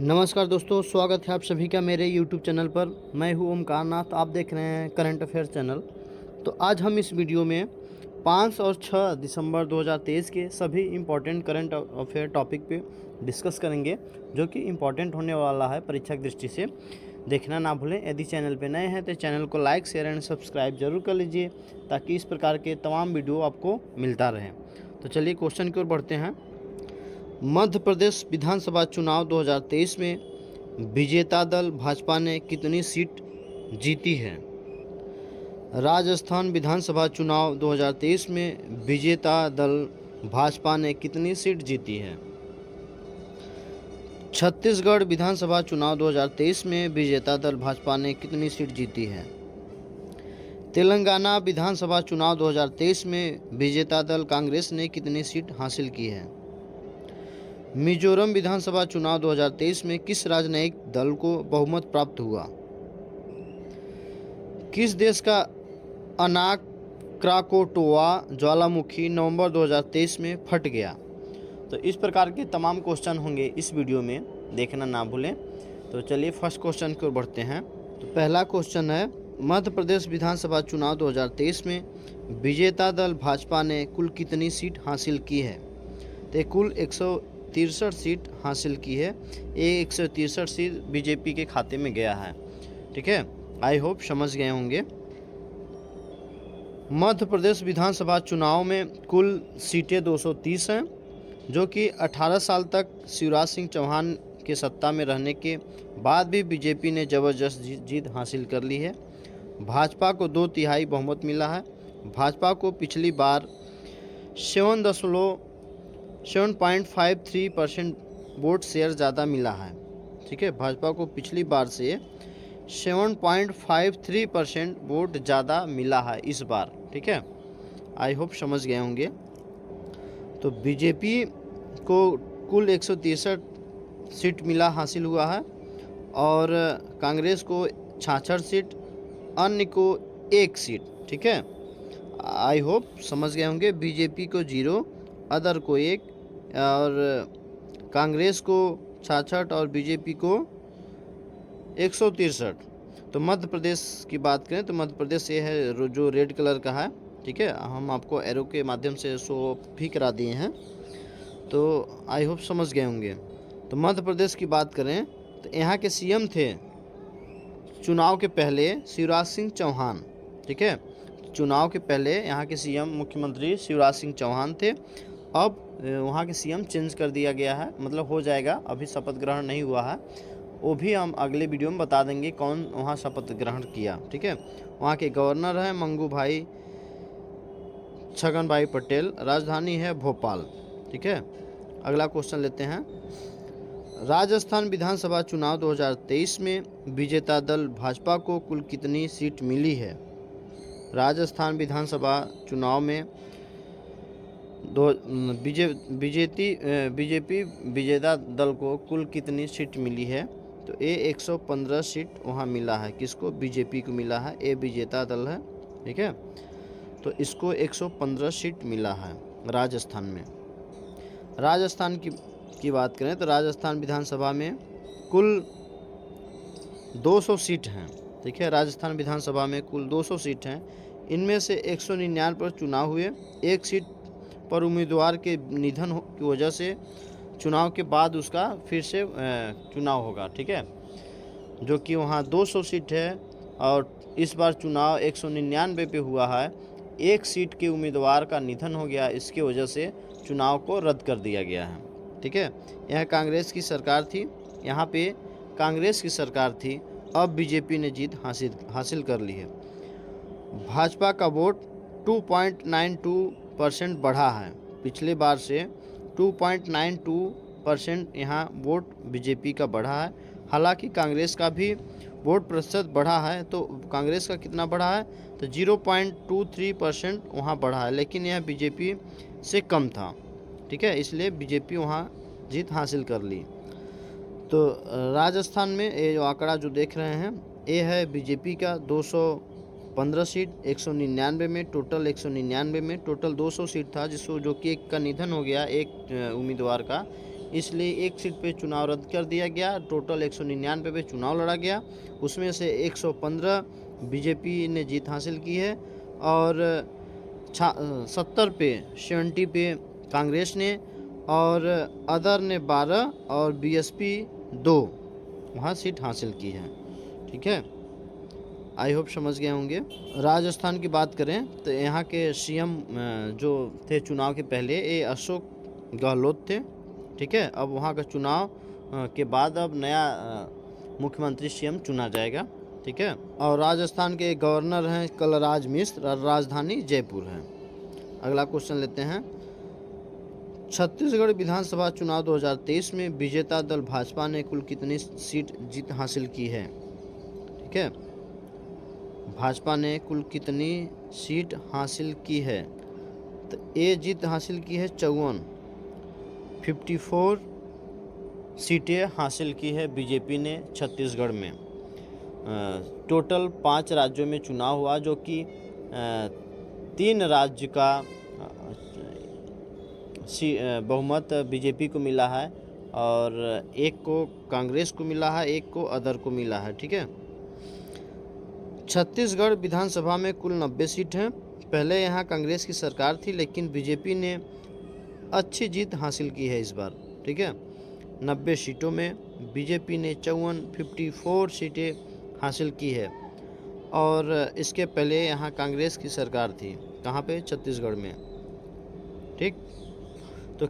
नमस्कार दोस्तों, स्वागत है आप सभी का मेरे YouTube चैनल पर। मैं हूं ओमकार नाथ, आप देख रहे हैं करंट अफेयर्स चैनल। तो आज हम इस वीडियो में 5 और 6 दिसंबर 2023 के सभी इम्पोर्टेंट करंट अफेयर टॉपिक पे डिस्कस करेंगे, जो कि इम्पोर्टेंट होने वाला है परीक्षा की दृष्टि से। देखना ना भूलें। यदि चैनल पे नए हैं तो चैनल को लाइक, शेयर एंड सब्सक्राइब जरूर कर लीजिए, ताकि इस प्रकार के तमाम वीडियो आपको मिलता रहे। तो चलिए क्वेश्चन की ओर बढ़ते हैं। मध्य प्रदेश विधानसभा चुनाव 2023 में विजेता दल भाजपा ने कितनी सीट जीती है? राजस्थान विधानसभा चुनाव 2023 में विजेता दल भाजपा ने कितनी सीट जीती है? छत्तीसगढ़ विधानसभा चुनाव 2023 में विजेता दल भाजपा ने कितनी सीट जीती है? तेलंगाना विधानसभा चुनाव 2023 में विजेता दल कांग्रेस ने कितनी सीट हासिल की है? मिजोरम विधानसभा चुनाव 2023 में किस राजनयिक दल को बहुमत प्राप्त हुआ? किस देश का अनाक क्राकोटोवा ज्वालामुखी नवंबर 2023 में फट गया? तो इस प्रकार के तमाम क्वेश्चन होंगे इस वीडियो में, देखना ना भूलें। तो चलिए फर्स्ट क्वेश्चन की ओर बढ़ते हैं। तो पहला क्वेश्चन है, मध्य प्रदेश विधानसभा चुनाव 2023 में विजेता दल भाजपा ने कुल कितनी सीट हासिल की है? तो कुल 163 सीट हासिल की है। ये 163 सीट बीजेपी के खाते में गया है। ठीक है, आई होप समझ गए होंगे। मध्य प्रदेश विधानसभा चुनाव में कुल सीटें 230 हैं, जो कि 18 साल तक शिवराज सिंह चौहान के सत्ता में रहने के बाद भी बीजेपी ने ज़बरदस्त जीत हासिल कर ली है। भाजपा को 2/3 बहुमत मिला है। भाजपा को पिछली बार 7.53% वोट शेयर ज़्यादा मिला है। ठीक है, भाजपा को पिछली बार से 7.53% वोट ज़्यादा मिला है इस बार। ठीक है, आई होप समझ गए होंगे। तो बीजेपी को कुल 163 सीट हासिल हुआ है, और कांग्रेस को 66 सीट, अन्य को 1 सीट। ठीक है, आई होप समझ गए होंगे। बीजेपी को 0, अदर को 1, और कांग्रेस को 66 और बीजेपी को 163। तो मध्य प्रदेश की बात करें तो मध्य प्रदेश ये है जो रेड कलर का है। ठीक है, हम आपको एरो के माध्यम से शो भी करा दिए हैं, तो आई होप समझ गए होंगे। तो मध्य प्रदेश की बात करें तो यहाँ के सीएम थे चुनाव के पहले शिवराज सिंह चौहान। ठीक है, चुनाव के पहले यहाँ के सीएम मुख्यमंत्री शिवराज सिंह चौहान थे। अब वहाँ के सीएम चेंज कर दिया गया है, मतलब हो जाएगा, अभी शपथ ग्रहण नहीं हुआ है। वो भी हम अगले वीडियो में बता देंगे कौन वहाँ शपथ ग्रहण किया। ठीक है, वहाँ के गवर्नर हैं मंगू भाई छगन भाई पटेल, राजधानी है भोपाल। ठीक है, अगला क्वेश्चन लेते हैं। राजस्थान विधानसभा चुनाव 2023 में विजेता दल भाजपा को कुल कितनी सीट मिली है? राजस्थान विधानसभा चुनाव में बीजेपी विजेता दल को कुल कितनी सीट मिली है? तो ये 115 सीट वहाँ मिला है। किसको? बीजेपी को मिला है। ये विजेता दल है। ठीक है, तो इसको 115 सीट मिला है राजस्थान में। राजस्थान की बात करें तो राजस्थान विधानसभा में कुल 200 सीट हैं। ठीक है, राजस्थान विधानसभा में कुल 200 सीट हैं। इनमें से 199 पर चुनाव हुए। 1 सीट पर उम्मीदवार के निधन की वजह से चुनाव के बाद उसका फिर से चुनाव होगा। ठीक है, जो कि वहाँ 200 सीट है, और इस बार चुनाव 199 पे हुआ है। 1 सीट के उम्मीदवार का निधन हो गया, इसकी वजह से चुनाव को रद्द कर दिया गया है। ठीक है, यह कांग्रेस की सरकार थी, यहाँ पे कांग्रेस की सरकार थी। अब बीजेपी ने जीत हासिल कर ली है। भाजपा का वोट 2.92% बढ़ा है। पिछले बार से 2.92% यहाँ वोट बीजेपी का बढ़ा है। हालांकि कांग्रेस का भी वोट प्रतिशत बढ़ा है। तो कांग्रेस का कितना बढ़ा है? तो 0.23% वहाँ बढ़ा है, लेकिन यह बीजेपी से कम था। ठीक है, इसलिए बीजेपी वहाँ जीत हासिल कर ली। तो राजस्थान में ये जो आंकड़ा जो देख रहे हैं, ये है बीजेपी का 215 सीट 199 में, टोटल 199 में टोटल 200 सीट था, जो कि एक का निधन हो गया, एक उम्मीदवार का, इसलिए एक सीट पे चुनाव रद्द कर दिया गया। टोटल 199 पे चुनाव लड़ा गया, उसमें से 115 बीजेपी ने जीत हासिल की है और 70 पे कांग्रेस ने और अदर ने 12 और बीएसपी 2 वहाँ सीट हासिल की है। ठीक है, आई होप समझ गए होंगे। राजस्थान की बात करें तो यहाँ के सीएम जो थे चुनाव के पहले ये अशोक गहलोत थे। ठीक है, अब वहाँ का चुनाव के बाद अब नया मुख्यमंत्री सीएम चुना जाएगा। ठीक है, और राजस्थान के गवर्नर हैं कलराज मिश्र, राजधानी जयपुर है। अगला क्वेश्चन लेते हैं। छत्तीसगढ़ विधानसभा चुनाव 2023 में विजेता दल भाजपा ने कुल कितनी सीट जीत हासिल की है? ठीक है, भाजपा ने कुल कितनी सीट हासिल की है? तो ये जीत हासिल की है 54 सीटें हासिल की है बीजेपी ने छत्तीसगढ़ में। टोटल 5 राज्यों में चुनाव हुआ, जो कि 3 राज्य का बहुमत बीजेपी को मिला है और एक को कांग्रेस को मिला है, एक को अदर को मिला है। ठीक है, छत्तीसगढ़ विधानसभा में कुल 90 सीट हैं। पहले यहाँ कांग्रेस की सरकार थी, लेकिन बीजेपी ने अच्छी जीत हासिल की है इस बार। ठीक है, 90 सीटों में बीजेपी ने 54 सीटें हासिल की है और इसके पहले यहाँ कांग्रेस की सरकार थी। कहाँ पे? छत्तीसगढ़ में। ठीक, तो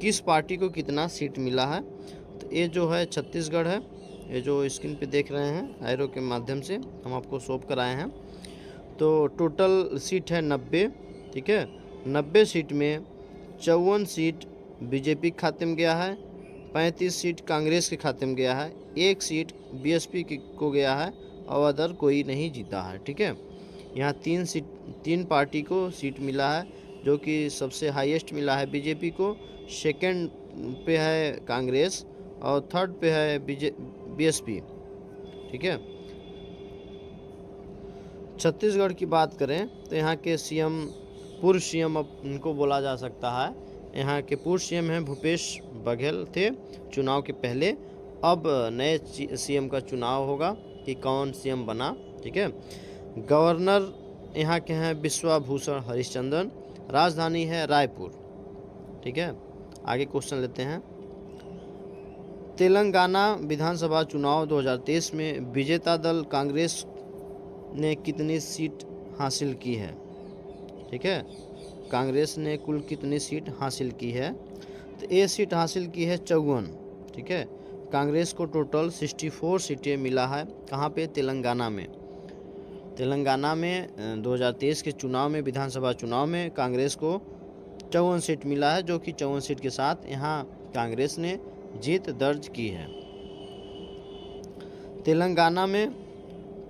किस पार्टी को कितना सीट मिला है? तो ये जो है छत्तीसगढ़ है, ये जो स्क्रीन पे देख रहे हैं एरो के माध्यम से हम आपको शो कराए हैं। तो टोटल सीट है 90। ठीक है, 90 सीट में 54 सीट बीजेपी के खाते में गया है, 35 सीट कांग्रेस के खाते में गया है, 1 सीट बीएसपी को गया है और अदर कोई नहीं जीता है। ठीक है, यहाँ 3 पार्टी को सीट मिला है, जो कि सबसे हाईएस्ट मिला है बीजेपी को, सेकंड पे है कांग्रेस और थर्ड पे है बीएसपी। ठीक है, छत्तीसगढ़ की बात करें तो यहाँ के सीएम, पूर्व सीएम अब इनको बोला जा सकता है, यहाँ के पूर्व सीएम हैं भूपेश बघेल थे चुनाव के पहले। अब नए सीएम का चुनाव होगा कि कौन सीएम बना। ठीक है, गवर्नर यहाँ के हैं विश्वभूषण हरिश्चंद्रन, राजधानी है रायपुर। ठीक है, आगे क्वेश्चन लेते हैं। तेलंगाना विधानसभा चुनाव 2023 में विजेता दल कांग्रेस ने कितनी सीट हासिल की है? ठीक है, कांग्रेस ने कुल कितनी सीट हासिल की है? तो ये सीट हासिल की है 54। ठीक है, कांग्रेस को टोटल 64 सीटें मिला है। कहाँ पे? तेलंगाना में। तेलंगाना में 2023 के चुनाव में, विधानसभा चुनाव में कांग्रेस को 54 सीट मिला है, जो कि 54 सीट के साथ यहाँ कांग्रेस ने जीत दर्ज की है। तेलंगाना में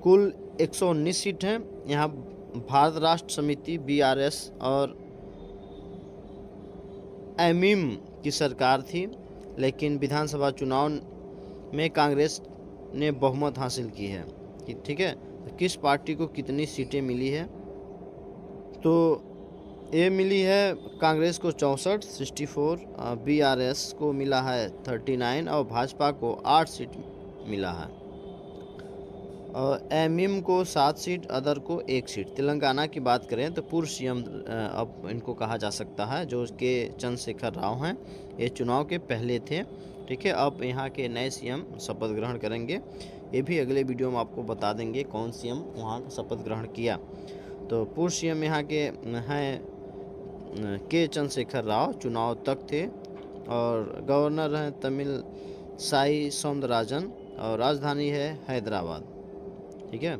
कुल 119 सीट हैं। यहाँ भारत राष्ट्र समिति BRS और एमएम की सरकार थी, लेकिन विधानसभा चुनाव में कांग्रेस ने बहुमत हासिल की है। ठीक है, तो किस पार्टी को कितनी सीटें मिली है? तो ये मिली है कांग्रेस को 64, BRS को मिला है 39 और भाजपा को 8 सीट मिला है और एमएम को 7 सीट, अदर को 1 सीट। तेलंगाना की बात करें तो पूर्व सीएम अब इनको कहा जा सकता है, जो उसके चंद्रशेखर राव हैं, ये चुनाव के पहले थे। ठीक है, अब यहाँ के नए सीएम शपथ ग्रहण करेंगे। ये भी अगले वीडियो में आपको बता देंगे कौन सीएम वहाँ का शपथ ग्रहण किया। तो पूर्व सीएम यहाँ के हैं के चंद्रशेखर राव, चुनाव तक थे, और गवर्नर हैं तमिल साई सौंदरराजन और राजधानी है हैदराबाद। ठीक है,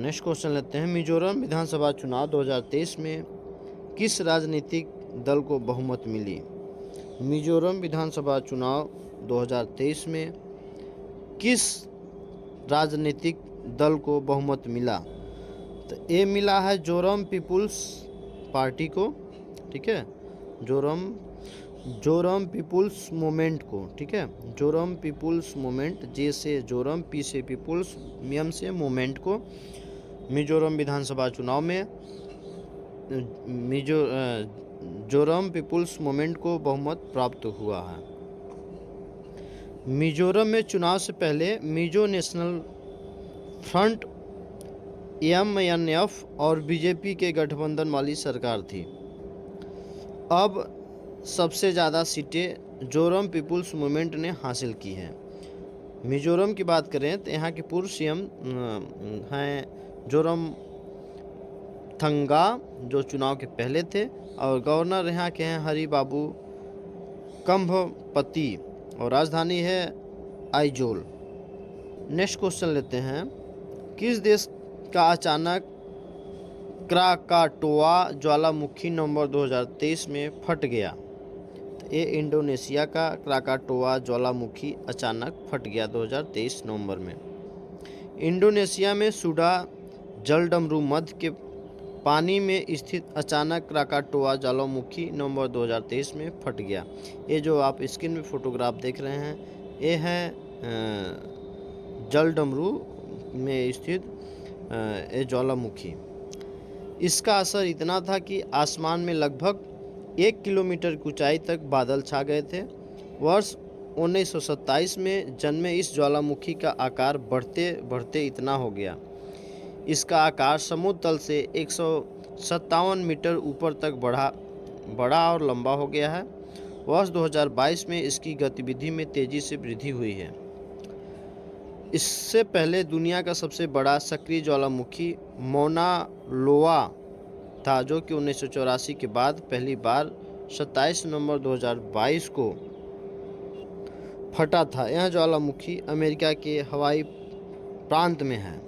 नेक्स्ट क्वेश्चन लेते हैं। मिजोरम विधानसभा चुनाव 2023 में किस राजनीतिक दल को बहुमत मिली? मिजोरम विधानसभा चुनाव 2023 में किस राजनीतिक दल को बहुमत मिला? तो ये मिला है जोरम पीपुल्स पार्टी को। ठीक है, जोरम पीपुल्स मूवमेंट को। ठीक है, जोरम पीपुल्स मूवमेंट, जे से जोरम, पी से पीपुल्स, एम से मूवमेंट को मिजोरम विधानसभा चुनाव में मिजोरम पीपुल्स मूवमेंट को बहुमत प्राप्त हुआ है। मिजोरम में चुनाव से पहले मिजो नेशनल फ्रंट MNF और बीजेपी के गठबंधन वाली सरकार थी। अब सबसे ज़्यादा सीटें जोरम पीपुल्स मूवमेंट ने हासिल की हैं। मिजोरम की बात करें तो यहाँ के पूर्व CM हैं जोरम थंगा, जो चुनाव के पहले थे, और गवर्नर यहाँ के हैं हरि बाबू कंभपति, और राजधानी है आइजोल। नेक्स्ट क्वेश्चन लेते हैं, किस देश का अचानक क्राकाटोआ ज्वालामुखी नवंबर 2023 में फट गया? तो ये इंडोनेशिया का क्राकाटोआ ज्वालामुखी अचानक फट गया 2023 नवंबर में। इंडोनेशिया में सुडा जलडमरू मध्य के पानी में स्थित अचानक क्राकाटोआ ज्वालामुखी नवंबर 2023 में फट गया। ये जो आप स्क्रीन में फोटोग्राफ देख रहे हैं, ये है जलडमरू में स्थित ये ज्वालामुखी। इसका असर इतना था कि आसमान में लगभग 1 किलोमीटर की ऊंचाई तक बादल छा गए थे। वर्ष 1927 में जन्मे इस ज्वालामुखी का आकार बढ़ते बढ़ते इतना हो गया, इसका आकार समुद्र तल से 157 मीटर ऊपर तक बड़ा और लंबा हो गया है। वर्ष 2022 में इसकी गतिविधि में तेजी से वृद्धि हुई है। इससे पहले दुनिया का सबसे बड़ा सक्रिय ज्वालामुखी मौना लोआ था, जो कि 1984 के बाद पहली बार 27 नवंबर 2022 को फटा था। यह ज्वालामुखी अमेरिका के हवाई प्रांत में है।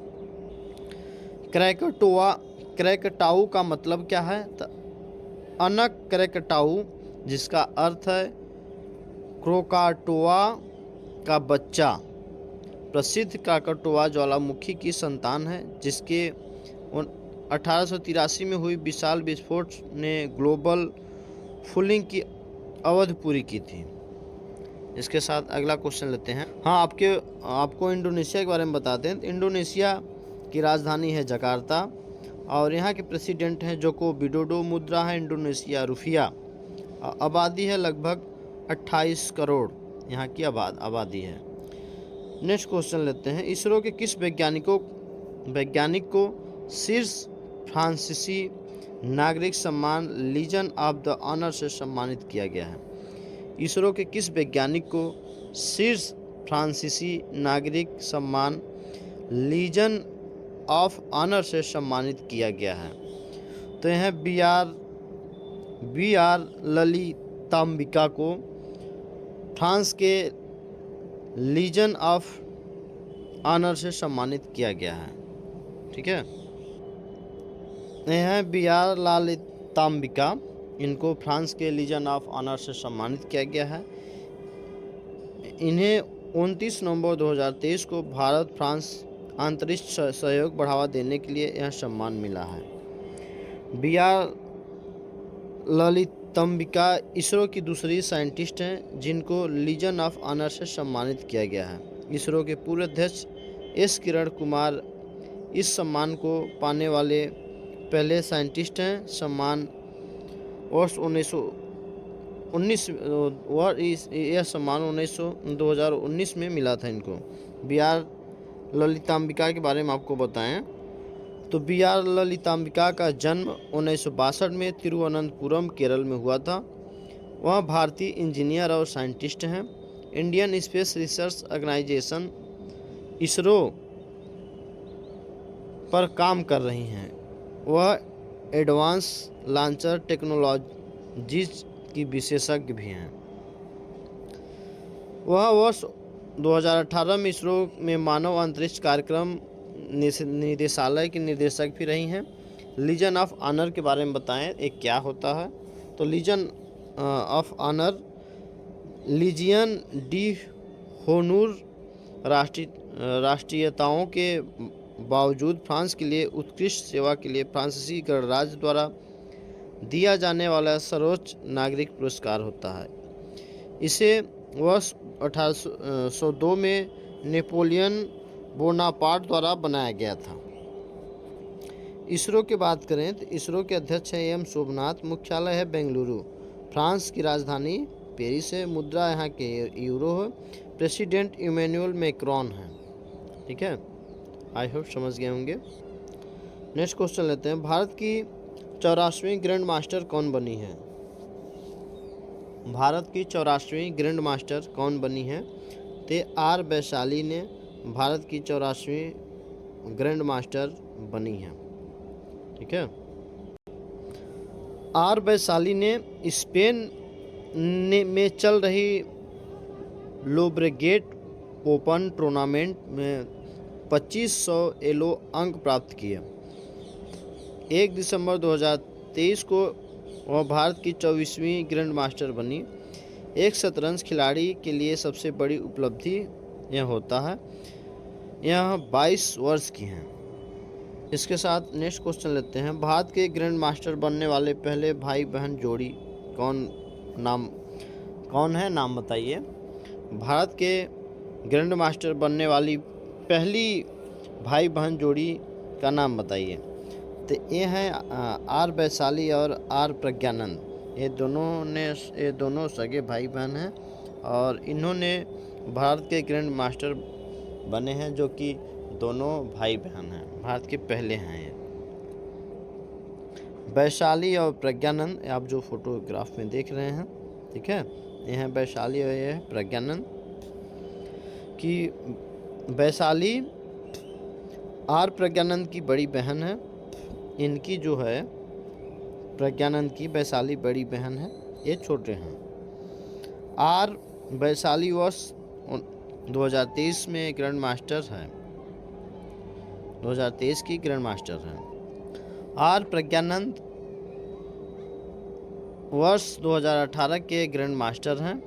क्रैकटाऊ का मतलब क्या है? तो अनक क्रैकटाऊ, जिसका अर्थ है क्रोकाटोआ का बच्चा, प्रसिद्ध क्राकाटोआ ज्वालामुखी की संतान है, जिसके 1883 में हुई विशाल विस्फोट ने ग्लोबल फूलिंग की अवधि पूरी की थी। इसके साथ अगला क्वेश्चन लेते हैं। हाँ, आपको इंडोनेशिया के बारे में बताते हैं। इंडोनेशिया की राजधानी है जकार्ता, और यहाँ के प्रेसिडेंट हैं जोको विडोडो। मुद्रा है इंडोनेशिया रुपया। आबादी है लगभग 28 करोड़ यहाँ की आबादी है। नेक्स्ट क्वेश्चन लेते हैं, इसरो के किस वैज्ञानिक को शीर्ष फ्रांसीसी नागरिक सम्मान लीजन ऑफ द ऑनर से सम्मानित किया गया है? इसरो के किस वैज्ञानिक को शीर्ष फ्रांसीसी नागरिक सम्मान लीजन ऑफ ऑनर से सम्मानित किया गया है? तो यह बी आर ललिताम्बिका को फ्रांस के लीजन ऑफ ऑनर से सम्मानित किया गया है। ठीक है, यह बी आर ललिताम्बिका, इनको फ्रांस के लीजन ऑफ ऑनर से सम्मानित किया गया है। इन्हें 29 नवंबर 2023 को भारत फ्रांस अंतरिक्ष सहयोग बढ़ावा देने के लिए यह सम्मान मिला है। बी आर ललिताम्बिका इसरो की दूसरी साइंटिस्ट हैं जिनको लीजन ऑफ ऑनर से सम्मानित किया गया है। इसरो के पूर्व अध्यक्ष S किरण कुमार इस सम्मान को पाने वाले पहले साइंटिस्ट हैं। सम्मान वर्ष 1919 यह सम्मान 2019 में मिला था इनको। बी आर ललिताम्बिका के बारे में आपको बताएं तो बी आर ललिताम्बिका का जन्म 1962 में तिरुवनंतपुरम केरल में हुआ था। वह भारतीय इंजीनियर और साइंटिस्ट हैं। Indian space research organisation ISRO पर काम कर रही हैं। वह एडवांस लॉन्चर टेक्नोलॉजीज की विशेषज्ञ भी हैं। वह वर्ष 2018 में इसरो में मानव अंतरिक्ष कार्यक्रम निदेशालय की निदेशक भी रही हैं। लीजन ऑफ ऑनर के बारे में बताएं, एक क्या होता है? तो लीजन ऑफ ऑनर लीजियन डी होनूर राष्ट्रीयताओं के बावजूद फ्रांस के लिए उत्कृष्ट सेवा के लिए फ्रांसीसी गणराज्य द्वारा दिया जाने वाला सर्वोच्च नागरिक पुरस्कार होता है। इसे वर्ष 1802 में नेपोलियन बोनापार्ट द्वारा बनाया गया था। इसरो की बात करें तो इसरो के अध्यक्ष है एम शोभनाथ, मुख्यालय है बेंगलुरु, फ्रांस की राजधानी पेरिस है, मुद्रा यहाँ के यूरो है, प्रेसिडेंट इमैनुअल मैक्रोन है। ठीक है, आई होप समझ गए होंगे। नेक्स्ट क्वेश्चन लेते हैं, भारत की 84वीं ग्रैंड मास्टर कौन बनी है? भारत की 84वीं ग्रैंड मास्टर कौन बनी है? तो आर वैशाली ने भारत की 84वीं ग्रैंड मास्टर बनी है। ठीक है, आर वैशाली ने स्पेन में चल रही लोब्रेगेट ओपन टूर्नामेंट में 2500 एलो अंक प्राप्त किए। 1 दिसंबर 2023 को वह भारत की 24वीं ग्रैंड मास्टर बनी। एक शतरंज खिलाड़ी के लिए सबसे बड़ी उपलब्धि यह होता है। यह 22 वर्ष की हैं। इसके साथ नेक्स्ट क्वेश्चन लेते हैं, भारत के ग्रैंड मास्टर बनने वाले पहले भाई बहन जोड़ी कौन है, नाम बताइए। भारत के ग्रैंड मास्टर बनने वाली पहली भाई बहन जोड़ी का नाम बताइए। तो ये हैं आर वैशाली और आर प्रज्ञानंद। ये दोनों सगे भाई बहन हैं और इन्होंने भारत के ग्रैंड मास्टर बने हैं, जो कि दोनों भाई बहन हैं, भारत के पहले हैं ये। वैशाली और प्रज्ञानंद आप जो फोटोग्राफ में देख रहे हैं, ठीक है, ये हैं वैशाली और ये है प्रज्ञानंद। कि वैशाली आर प्रज्ञानंद की बड़ी बहन है। इनकी जो है प्रज्ञानंद की वैशाली बड़ी बहन है, ये छोटे हैं। आर वैशाली वर्ष 2023 में ग्रैंड मास्टर है, 2023 की ग्रैंड मास्टर हैं। आर प्रज्ञानंद वर्ष 2018 के ग्रैंड मास्टर हैं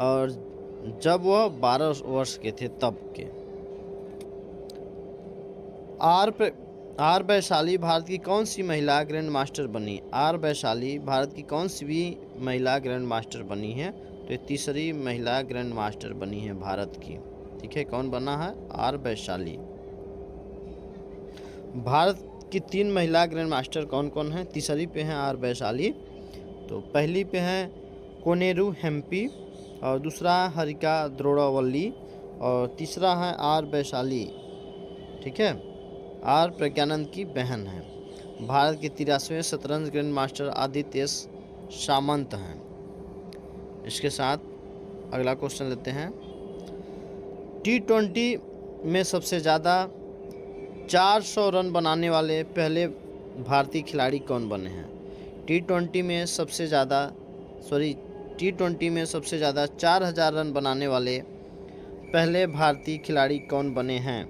और जब वह 12 वर्ष के थे तब के। आर वैशाली भारत की कौन सी महिला ग्रैंड मास्टर बनी? आर वैशाली भारत की कौन सी भी महिला ग्रैंड मास्टर बनी है? तो तीसरी महिला ग्रैंड मास्टर बनी है भारत की। ठीक है, कौन बना है? आर वैशाली। भारत की 3 महिला ग्रैंड मास्टर कौन कौन है? तीसरी पे हैं आर वैशाली, तो पहली पे हैं कोनेरू हेम्पी और दूसरा हरिका द्रोणावल्ली और तीसरा है आर वैशाली। ठीक है, आर प्रज्ञानंद की बहन है। भारत के 83वें शतरंज ग्रैंड मास्टर आदित्य सामंत हैं। इसके साथ अगला क्वेश्चन लेते हैं, T20 में सबसे ज़्यादा 400 रन बनाने वाले पहले भारतीय खिलाड़ी कौन बने हैं? T20 में सबसे ज़्यादा 4000 रन बनाने वाले पहले भारतीय खिलाड़ी कौन बने हैं?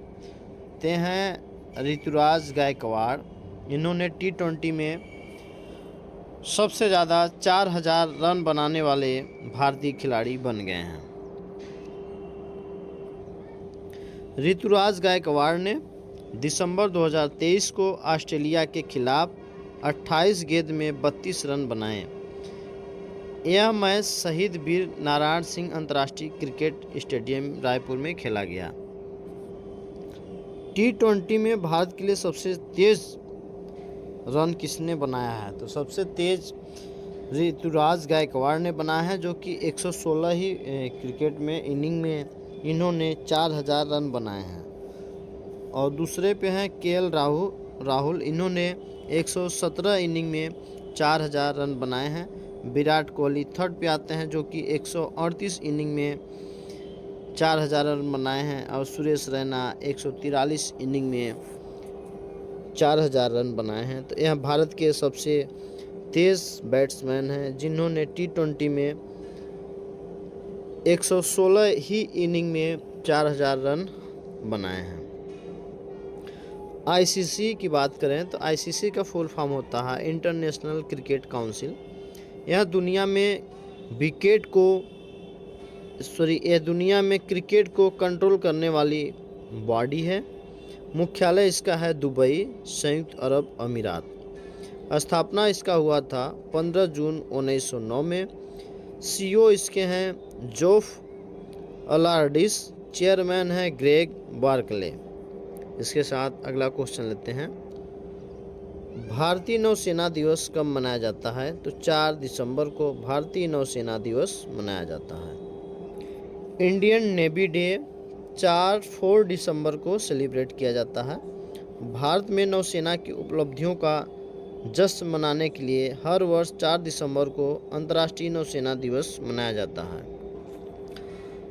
ते हैं ऋतुराज गायकवाड़। इन्होंने T20 में सबसे ज़्यादा 4000 रन बनाने वाले भारतीय खिलाड़ी बन गए हैं। ऋतुराज गायकवाड़ ने दिसंबर 2023 को ऑस्ट्रेलिया के खिलाफ 28 गेंद में 32 रन बनाए। यह मैच शहीद वीर नारायण सिंह अंतर्राष्ट्रीय क्रिकेट स्टेडियम रायपुर में खेला गया। T20 में भारत के लिए सबसे तेज रन किसने बनाया है? तो सबसे तेज ऋतुराज गायकवाड़ ने बनाया है, जो कि 116 ही क्रिकेट में इनिंग में इन्होंने 4000 रन बनाए हैं। और दूसरे पे हैं KL राहुल, इन्होंने 117 इनिंग में 4000 रन बनाए हैं। विराट कोहली थर्ड पे आते हैं, जो कि 138 इनिंग में 4000 रन बनाए हैं। और सुरेश रैना 143 इनिंग में 4000 रन बनाए हैं। तो यह भारत के सबसे तेज बैट्समैन हैं, जिन्होंने T20 में 116 ही इनिंग में 4000 रन बनाए हैं। ICC की बात करें तो ICC का फुल फॉर्म होता है इंटरनेशनल क्रिकेट काउंसिल। यह दुनिया में क्रिकेट को कंट्रोल करने वाली बॉडी है। मुख्यालय इसका है दुबई, संयुक्त अरब अमीरात। स्थापना इसका हुआ था 15 जून 1909 में। CEO इसके हैं जोफ अलार्डिस, चेयरमैन है ग्रेग बार्कले। इसके साथ अगला क्वेश्चन लेते हैं, भारतीय नौसेना दिवस कब मनाया जाता है? तो 4 दिसंबर को भारतीय नौसेना दिवस मनाया जाता है। इंडियन नेवी डे 4 दिसंबर को सेलिब्रेट किया जाता है। भारत में नौसेना की उपलब्धियों का जश्न मनाने के लिए हर वर्ष 4 दिसंबर को अंतर्राष्ट्रीय नौसेना दिवस मनाया जाता है।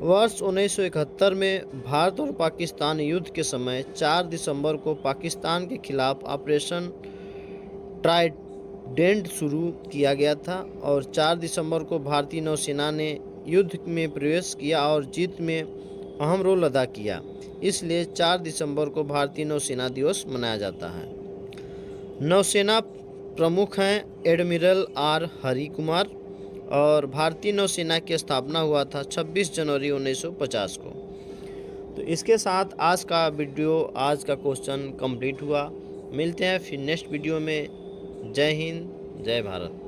वर्ष 1971 में भारत और पाकिस्तान युद्ध के समय 4 दिसंबर को पाकिस्तान के खिलाफ ऑपरेशन ट्राइडेंट शुरू किया गया था और 4 दिसंबर को भारतीय नौसेना ने युद्ध में प्रवेश किया और जीत में अहम रोल अदा किया। इसलिए 4 दिसंबर को भारतीय नौसेना दिवस मनाया जाता है। नौसेना प्रमुख हैं एडमिरल आर हरि कुमार और भारतीय नौसेना की स्थापना हुआ था 26 जनवरी 1950 को। तो इसके साथ आज का क्वेश्चन कंप्लीट हुआ। मिलते हैं फिर नेक्स्ट वीडियो में। जय हिंद, जय भारत।